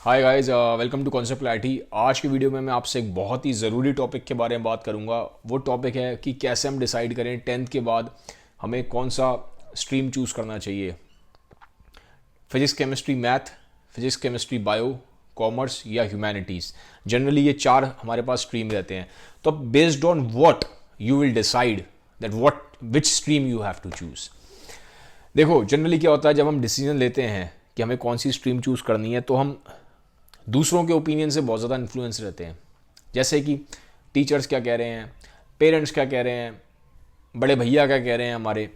Hi guys, welcome to concept clarity. आज की video में मैं आपसे एक बहुत ही ज़रूरी टॉपिक के बारे में बात करूंगा। वो टॉपिक है कि कैसे हम डिसाइड करें 10th के बाद हमें कौन सा स्ट्रीम चूज़ करना चाहिए। Physics, chemistry, math, physics, chemistry, bio, commerce या ह्यूमैनिटीज़। जनरली ये चार हमारे पास स्ट्रीम रहते हैं। तो based on what you will decide that what which stream you have to choose. देखो, जनरली क्या होता है, जब हम डिसीजन लेते हैं कि हमें कौन सी स्ट्रीम चूज़ करनी है तो हम दूसरों के ओपिनियन से बहुत ज़्यादा इन्फ्लुएंस रहते हैं। जैसे कि टीचर्स क्या कह रहे हैं, पेरेंट्स क्या कह रहे हैं, बड़े भैया क्या कह रहे हैं हमारे,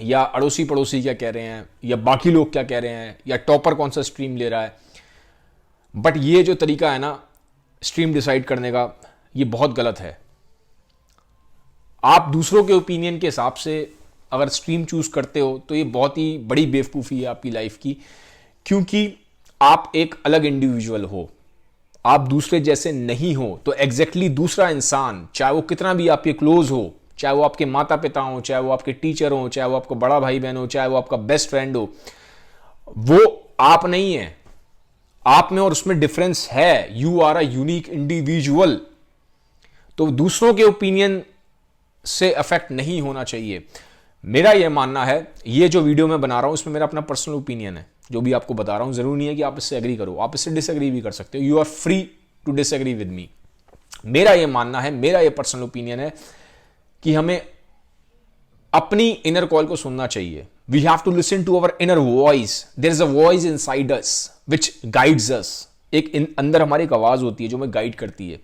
या अड़ोसी पड़ोसी क्या कह रहे हैं, या बाकी लोग क्या कह रहे हैं, या टॉपर कौन सा स्ट्रीम ले रहा है। बट ये जो तरीका है ना स्ट्रीम डिसाइड करने का, ये बहुत गलत है। आप दूसरों के ओपिनियन के हिसाब से अगर स्ट्रीम चूज करते हो तो ये बहुत ही बड़ी बेवकूफ़ी है आपकी लाइफ की, क्योंकि आप एक अलग इंडिविजुअल हो, आप दूसरे जैसे नहीं हो। तो एग्जैक्टली दूसरा इंसान, चाहे वो कितना भी आपके क्लोज हो, चाहे वो आपके माता पिता हो, चाहे वो आपके टीचर हो, चाहे वो आपका बड़ा भाई बहन हो, चाहे वो आपका बेस्ट फ्रेंड हो, वो आप नहीं है। आप में और उसमें डिफरेंस है। You are a unique individual. तो दूसरों के ओपिनियन से अफेक्ट नहीं होना चाहिए। मेरा यह मानना है, ये जो वीडियो मैं बना रहा हूं इसमें मेरा अपना पर्सनल ओपिनियन है, जो भी आपको बता रहा हूं। जरूरी नहीं है कि आप इससे एग्री करो, आप इससे डिसएग्री भी कर सकते हो। You are free to disagree with me. मेरा यह मानना है, मेरा यह पर्सनल ओपिनियन है कि हमें अपनी इनर कॉल को सुनना चाहिए। We have to listen to our inner voice. There is a voice inside us which guides us. एक अंदर हमारी एक आवाज होती है जो हमें गाइड करती है।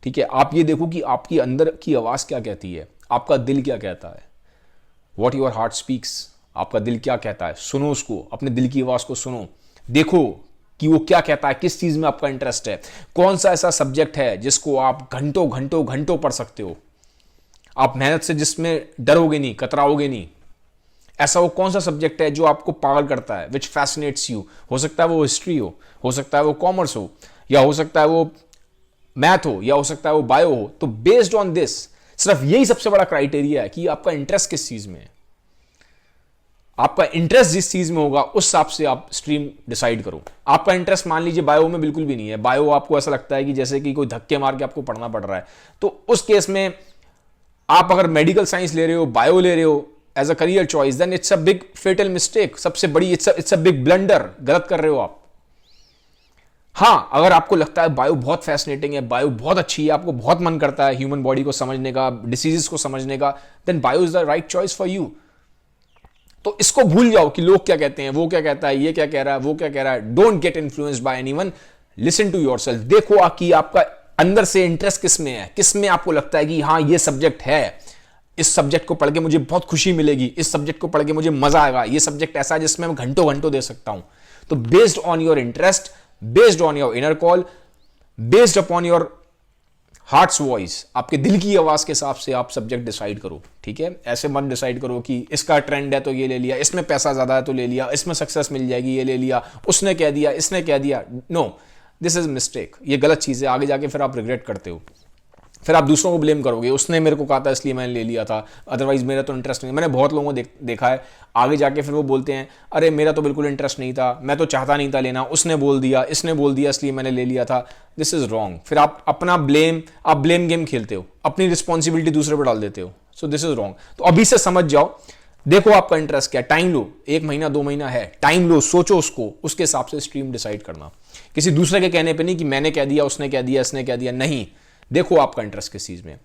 ठीक है, आप ये देखो कि आपकी अंदर की आवाज क्या कहती है, आपका दिल क्या कहता है। What your heart speaks. आपका दिल क्या कहता है, सुनो उसको, अपने दिल की आवाज को सुनो। देखो कि वो क्या कहता है, किस चीज में आपका इंटरेस्ट है, कौन सा ऐसा सब्जेक्ट है जिसको आप घंटों घंटों घंटों पढ़ सकते हो, आप मेहनत से जिसमें डरोगे नहीं, कतराओगे नहीं। ऐसा वो कौन सा सब्जेक्ट है जो आपको पागल करता है, विच फैसिनेट्स यू। हो सकता है वो हिस्ट्री हो सकता है वो कॉमर्स हो, या हो सकता है वो मैथ हो, या हो सकता है वो बायो हो। तो बेस्ड ऑन दिस, सिर्फ यही सबसे बड़ा क्राइटेरिया है कि आपका इंटरेस्ट किस चीज में है। आपका इंटरेस्ट जिस चीज में होगा उस हिसाब से आप स्ट्रीम डिसाइड करो। आपका इंटरेस्ट मान लीजिए बायो में बिल्कुल भी नहीं है, बायो आपको ऐसा लगता है कि जैसे कि कोई धक्के मार के आपको पढ़ना पड़ रहा है, तो उस केस में आप अगर मेडिकल साइंस ले रहे हो, बायो ले रहे हो as a career choice, then it's a big fatal mistake. सबसे बड़ी इट्स अ बिग ब्लंडर। गलत कर रहे हो आप। हाँ, अगर आपको लगता है बायो बहुत फैसिनेटिंग है, बायो बहुत अच्छी है, आपको बहुत मन करता है ह्यूमन बॉडी को समझने का, डिसीजेस को समझने का, then bio is the right choice for you. तो इसको भूल जाओ कि लोग क्या कहते हैं, वो क्या कहता है, ये क्या कह रहा है, वो क्या कह रहा है। Don't get influenced by anyone. Listen to yourself. देखो कि आपका अंदर से इंटरेस्ट किस में है, किस में आपको लगता है कि हाँ ये सब्जेक्ट है, इस सब्जेक्ट को पढ़ के मुझे बहुत खुशी मिलेगी, इस सब्जेक्ट को पढ़ के मुझे मजा आएगा, ये सब्जेक्ट ऐसा है जिसमें मैं घंटों घंटों दे सकता हूं। तो based on your interest, based on your inner call, based upon your hearts voice, आपके दिल की आवाज के हिसाब से आप सब्जेक्ट डिसाइड करो। ठीक है, ऐसे मत डिसाइड करो कि इसका ट्रेंड है तो ये ले लिया, इसमें पैसा ज्यादा है तो ले लिया, इसमें सक्सेस मिल जाएगी ये ले लिया, उसने कह दिया, इसने कह दिया। No, this is mistake. ये गलत चीज है। आगे जाके फिर आप रिग्रेट करते हो, फिर आप दूसरों को ब्लेम करोगे, उसने मेरे को कहा था इसलिए मैंने ले लिया था, अदरवाइज मेरा तो इंटरेस्ट नहीं। मैंने बहुत लोगों को देखा है, आगे जाके फिर वो बोलते हैं अरे मेरा तो बिल्कुल इंटरेस्ट नहीं था, मैं तो चाहता नहीं था लेना, उसने बोल दिया, इसने बोल दिया इसलिए मैंने ले लिया था। This is wrong. फिर आप अपना आप ब्लेम गेम खेलते हो, अपनी रिस्पॉन्सिबिलिटी दूसरे पर डाल देते हो। So this is wrong. तो अभी से समझ जाओ, देखो आपका इंटरेस्ट क्या है, टाइम लो, 1 महीना 2 महीना है, टाइम लो, सोचो उसको, उसके हिसाब से स्ट्रीम डिसाइड करना। किसी दूसरे के कहने पे नहीं कि मैंने कह दिया, उसने कह दिया, इसने कह दिया। नहीं, देखो आपका इंटरेस्ट किस चीज में।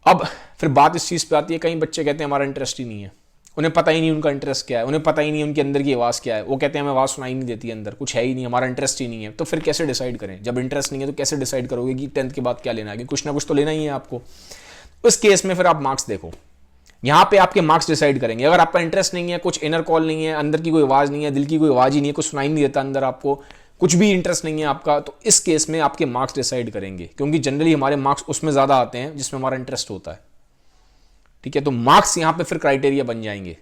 अब फिर बात इस चीज पे आती है, कई बच्चे कहते हैं हमारा इंटरेस्ट ही नहीं है, उन्हें पता ही नहीं उनका इंटरेस्ट क्या है, उन्हें पता ही नहीं उनके अंदर की आवाज क्या है। वो कहते हैं हमें आवाज सुनाई नहीं देती, अंदर कुछ है ही नहीं, हमारा इंटरेस्ट ही नहीं है। तो फिर कैसे डिसाइड करें? जब इंटरेस्ट नहीं है तो कैसे डिसाइड करोगे कि 10th के बाद क्या लेना है? कुछ ना कुछ तो लेना ही है आपको। उस केस में फिर आप मार्क्स देखो, यहां पे आपके मार्क्स डिसाइड करेंगे। अगर आपका इंटरेस्ट नहीं है, कुछ इनर कॉल नहीं है, अंदर की कोई आवाज नहीं है, दिल की कोई आवाज ही नहीं है, कुछ सुनाई नहीं देता अंदर आपको, कुछ भी इंटरेस्ट नहीं है आपका, तो इस केस में आपके मार्क्स डिसाइड करेंगे। क्योंकि जनरली हमारे मार्क्स उसमें ज्यादा आते हैं जिसमें हमारा इंटरेस्ट होता है। ठीक है, तो मार्क्स यहां पे फिर क्राइटेरिया बन जाएंगे।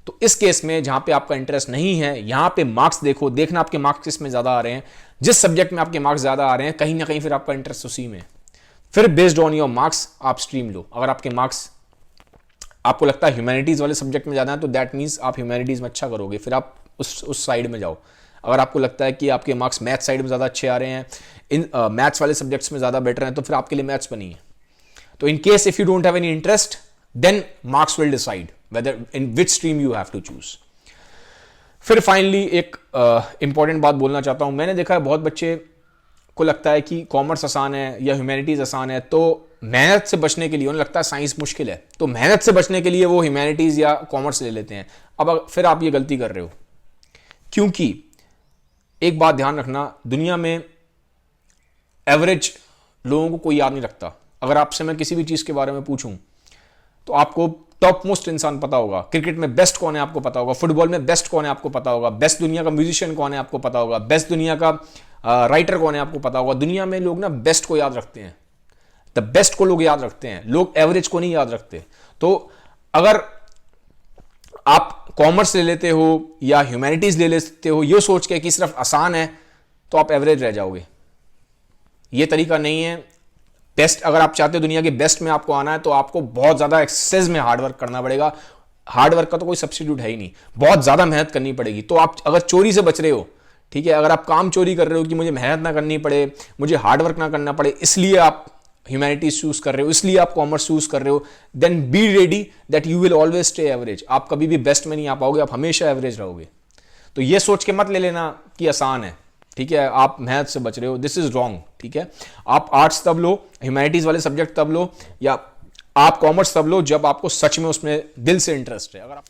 तो इस केस में जहां पे आपका इंटरेस्ट नहीं है, यहां पे मार्क्स देखो, देखना आपके मार्क्स किसमें ज्यादा आ रहे हैं। जिस सब्जेक्ट में आपके मार्क्स ज्यादा आ रहे हैं, कहीं ना कहीं फिर आपका इंटरेस्ट उसी में। फिर बेस्ड ऑन योर मार्क्स आप स्ट्रीम लो। अगर आपके मार्क्स, आपको लगता है ह्यूमैनिटीज वाले सब्जेक्ट में ज्यादा है, तो दैट मीन्स आप ह्यूमैनिटीज में अच्छा करोगे, फिर आप उस साइड में जाओ। अगर आपको लगता है कि आपके मार्क्स मैथ्स साइड में ज़्यादा अच्छे आ रहे हैं, इन मैथ्स वाले सब्जेक्ट्स में ज़्यादा बेटर हैं, तो फिर आपके लिए मैथ्स बनी है। तो in case if you don't have any interest, then marks will decide whether in which stream you have to choose. फिर फाइनली एक इंपॉर्टेंट बात बोलना चाहता हूं। मैंने देखा है बहुत बच्चे को लगता है कि कॉमर्स आसान है या ह्यूमैनिटीज आसान है, तो मेहनत से बचने के लिए उन्हें लगता है साइंस मुश्किल है, तो मेहनत से बचने के लिए वो ह्यूमैनिटीज या कॉमर्स ले लेते हैं। अब फिर आप ये गलती कर रहे हो, क्योंकि एक बात ध्यान रखना, दुनिया में एवरेज लोगों को कोई याद नहीं रखता। अगर आपसे मैं किसी भी चीज के बारे में पूछूं तो आपको टॉप मोस्ट इंसान पता होगा। क्रिकेट में बेस्ट कौन है आपको पता होगा, फुटबॉल में बेस्ट कौन है आपको पता होगा, बेस्ट दुनिया का म्यूजिशियन कौन है आपको पता होगा, बेस्ट दुनिया का राइटर कौन है आपको पता होगा। दुनिया में लोग ना बेस्ट को याद रखते हैं, द बेस्ट को लोग याद रखते हैं, लोग एवरेज को नहीं याद रखते। तो अगर आप कॉमर्स ले लेते हो या ह्यूमैनिटीज ले लेते हो ये सोच के कि सिर्फ आसान है, तो आप एवरेज रह जाओगे। ये तरीका नहीं है। बेस्ट, अगर आप चाहते हो दुनिया के बेस्ट में आपको आना है, तो आपको बहुत ज्यादा एक्सेस में हार्डवर्क करना पड़ेगा। हार्डवर्क का तो कोई सब्स्टिट्यूट है ही नहीं, बहुत ज्यादा मेहनत करनी पड़ेगी। तो आप अगर चोरी से बच रहे हो, ठीक है, अगर आप काम चोरी कर रहे हो कि मुझे मेहनत ना करनी पड़े, मुझे हार्डवर्क ना करना पड़े, इसलिए आप ह्यूमैनिटीज चूज कर रहे हो, इसलिए आप कॉमर्स चूज कर रहे हो, then be ready that you will always stay average. आप कभी भी बेस्ट में नहीं आ पाओगे, आप हमेशा एवरेज रहोगे। तो ये सोच के मत ले लेना कि आसान है, ठीक है, आप मेहनत से बच रहे हो, दिस इज रॉन्ग। ठीक है, आप आर्ट्स तब लो, ह्यूमैनिटीज वाले सब्जेक्ट तब लो, या आप कॉमर्स तब लो जब आपको सच में उसमें दिल से इंटरेस्ट है। अगर आप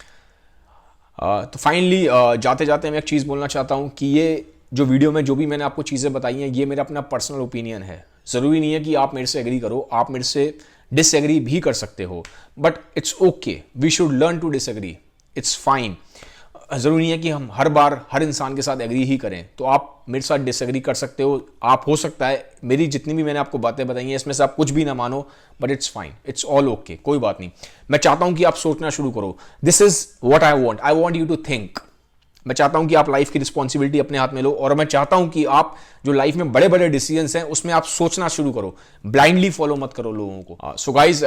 तो फाइनली जाते जाते मैं एक चीज़ बोलना चाहता हूँ कि ये जो वीडियो में जो भी मैंने आपको चीज़ें बताई हैं, ये मेरा अपना पर्सनल ओपिनियन है। ज़रूरी नहीं है कि आप मेरे से एग्री करो, आप मेरे से डिसएग्री भी कर सकते हो, but it's okay, we should learn to disagree, it's fine. ज़रूरी नहीं है कि हम हर बार हर इंसान के साथ एग्री ही करें। तो आप मेरे साथ डिसएग्री कर सकते हो, आप हो सकता है मेरी जितनी भी मैंने आपको बातें बताई हैं इसमें से आप कुछ भी ना मानो, but it's fine, it's all okay, कोई बात नहीं। मैं चाहता हूं कि आप सोचना शुरू करो। This is what I want you to think. मैं चाहता हूं कि आप लाइफ की रिस्पॉन्सिबिलिटी अपने हाथ में लो, और मैं चाहता हूं कि आप जो लाइफ में बड़े बड़े डिसीजंस हैं उसमें आप सोचना शुरू करो, ब्लाइंडली फॉलो मत करो लोगों को। सो गाइज,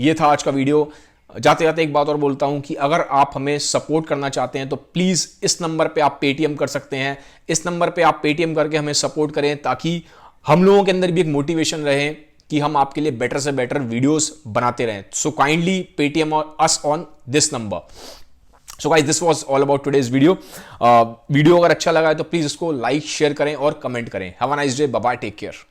ये था आज का वीडियो। जाते जाते एक बात और बोलता हूं कि अगर आप हमें सपोर्ट करना चाहते हैं तो प्लीज इस नंबर पे आप पेटीएम कर सकते हैं। इस नंबर पे आप पेटीएम करके हमें सपोर्ट करें, ताकि हम लोगों के अंदर भी एक मोटिवेशन रहे कि हम आपके लिए बेटर से बेटर वीडियोस बनाते रहें। So kindly Paytm us on this number. So guys, this was all about today's video. Video अगर अच्छा लगा है तो प्लीज इसको लाइक, शेयर करें और कमेंट करें। Have a nice day, bye bye, take care.